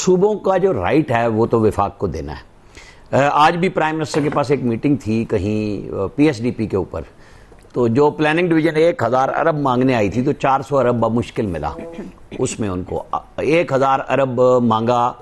सूबों का जो राइट है वो तो विफाक को देना है। आज भी प्राइम मिनिस्टर के पास एक मीटिंग थी कहीं पीएसडीपी के ऊपर, तो जो प्लानिंग डिवीजन 1000 अरब मांगने आई थी तो 400 अरब मुश्किल मिला उसमें उनको। 1000 अरब मांगा,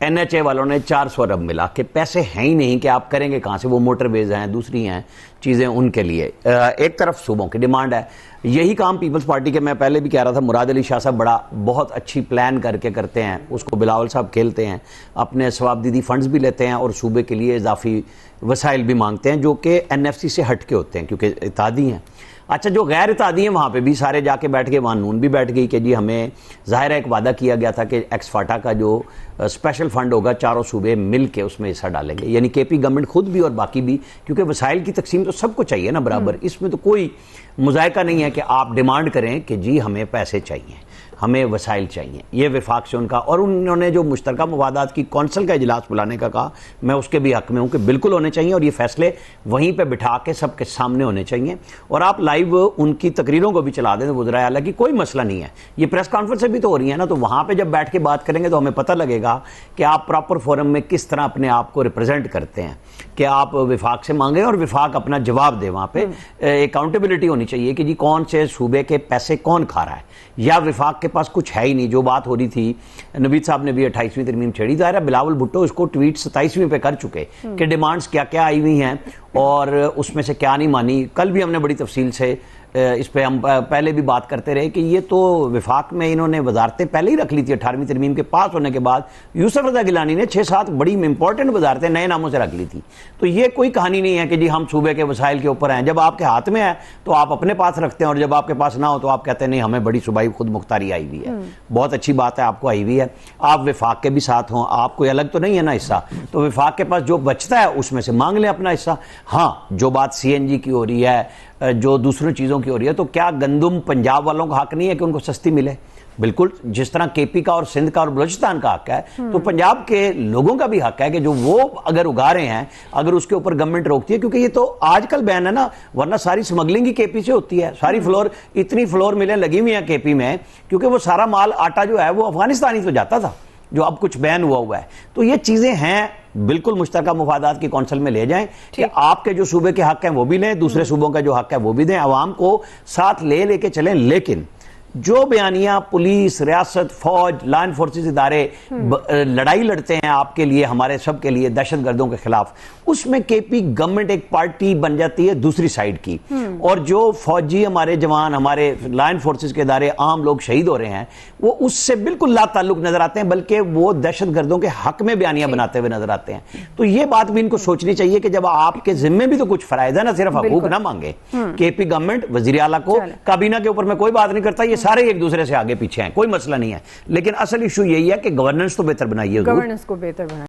एनएचए वालों ने 400 अरब मिला कि पैसे हैं ही नहीं कि आप करेंगे कहाँ से। वो मोटरवेज हैं, दूसरी हैं चीज़ें उनके लिए। एक तरफ सूबों की डिमांड है। यही काम पीपल्स पार्टी के मैं पहले भी कह रहा था, मुराद अली शाह साहब बड़ा बहुत अच्छी प्लान करके करते हैं, उसको बिलावल साहब खेलते हैं, अपने सवाबदीदी फंड्स भी लेते हैं और सूबे के लिए इजाफी वसाइल भी मांगते हैं जो कि एनएफसी से हट के होते हैं क्योंकि इत्तेहादी हैं। अच्छा, जो गैर इत्तेहादी हैं वहाँ पे भी सारे जाके बैठ गए, वहाँ नून भी बैठ गई कि जी हमें ज़ाहिर है एक वादा किया गया था कि एक्सफाटा का जो स्पेशल फंड होगा चारों सूबे मिल के उसमें हिस्सा डालेंगे, यानी केपी गवर्नमेंट खुद भी और बाकी भी, क्योंकि वसाइल की तकसीम तो सबको चाहिए ना बराबर। इसमें तो कोई मुजायका नहीं है कि आप डिमांड करें कि जी हमें पैसे चाहिए, हमें वसाइल चाहिए। ये विफाक से उनका, और उन्होंने जो मुश्तरका मवादात की कौंसल का इजलास बुलाने का कहा, मैं उसके भी हक में हूँ कि बिल्कुल होने चाहिए और ये फैसले वहीं पे बिठा के सबके सामने होने चाहिए। और आप लाइव उनकी तकरीरों को भी चला दें वज़राए आला की, कोई मसला नहीं है। ये प्रेस कॉन्फ्रेंस भी तो हो रही है ना, तो वहाँ पर जब बैठ के बात करेंगे तो हमें पता लगेगा कि आप प्रॉपर फोरम में किस तरह अपने आप को रिप्रेजेंट करते हैं, कि आप विफाक से मांगें और विफाक अपना जवाब दे। वहाँ पे अकाउंटेबिलिटी होनी चाहिए कि जी कौन से सूबे के पैसे कौन खा रहा है, या विफाक के पास कुछ है ही नहीं। जो बात हो रही थी, नवीद साहब ने भी 28वीं तरमीम छेड़ी, दायरा बिलावल भुट्टो इसको ट्वीट 27वीं पे कर चुके कि डिमांड्स क्या क्या आई हुई हैं और उसमें से क्या नहीं मानी। कल भी हमने बड़ी तफसील से इस पे हम पहले भी बात करते रहे कि ये तो विफाक में इन्होंने वजारतें पहले ही रख ली थी। 18वीं तरमीम के पास होने के बाद यूसुफ रज़ा गिलानी ने 6-7 बड़ी इंपॉर्टेंट वजारतें नए नामों से रख ली थी। तो ये कोई कहानी नहीं है कि जी हम सूबे के वसाइल के ऊपर हैं। जब आपके हाथ में है तो आप अपने पास रखते हैं, और जब आपके पास ना हो तो आप कहते हैं नहीं हमें बड़ी सूबाई खुद मुख्तारी आई हुई है। बहुत अच्छी बात है, आपको आई हुई है, आप विफाक के भी साथ हों, आप कोई अलग तो नहीं है ना हिस्सा। तो विफाक के पास जो बचता है उसमें से मांग लें अपना हिस्सा। हाँ, जो बात सीएनजी की हो रही है, जो दूसरी चीज़ों की हो रही है, तो क्या गंदुम पंजाब वालों का हक नहीं है कि उनको सस्ती मिले? बिल्कुल, जिस तरह केपी का और सिंध का और बलूचिस्तान का हक है, तो पंजाब के लोगों का भी हक है कि जो वो अगर उगा रहे हैं, अगर उसके ऊपर गवर्नमेंट रोकती है, क्योंकि ये तो आजकल बैन है ना, वरना सारी स्मगलिंग ही केपी से होती है। सारी फ्लोर, इतनी फ्लोर मिलें लगी हुई हैं केपी में, क्योंकि वो सारा माल आटा जो है वो अफगानिस्तान ही तो जाता था, जो अब कुछ बैन हुआ है। तो ये चीज़ें हैं, बिल्कुल मुश्तरका मुफादात की कौंसल में ले जाएं कि आपके जो सूबे के हक हैं वो भी लें, दूसरे सूबों का जो हक है वो भी दें, अवाम को साथ लेके चलें। लेकिन जो बयानियां पुलिस, रियासत, फौज, लॉ एनफोर्सेस इदारे लड़ाई लड़ते हैं आपके लिए, हमारे सब के लिए, दहशतगर्दों के खिलाफ, उसमें केपी गवर्नमेंट एक पार्टी बन जाती है दूसरी साइड की। और जो फौजी हमारे जवान, हमारे लॉ एनफोर्सेस के इदारे, आम लोग शहीद हो रहे हैं, वो उससे बिल्कुल ला ताल्लुक नजर आते हैं, बल्कि वो दहशतगर्दों के हक में बयानियां बनाते हुए नजर आते हैं। तो ये बात भी इनको सोचनी चाहिए कि जब आपके जिम्मे भी तो कुछ फराइज है ना, सिर्फ हकूक ना मांगे। केपी गवर्नमेंट वजीर आला को, काबीना के ऊपर मैं कोई बात नहीं करता, ये सारे एक दूसरे से आगे पीछे हैं, कोई मसला नहीं है, लेकिन असल इशू यही है कि गवर्नेंस तो बेहतर बनाइए, गवर्नेंस को बेहतर बनाइए।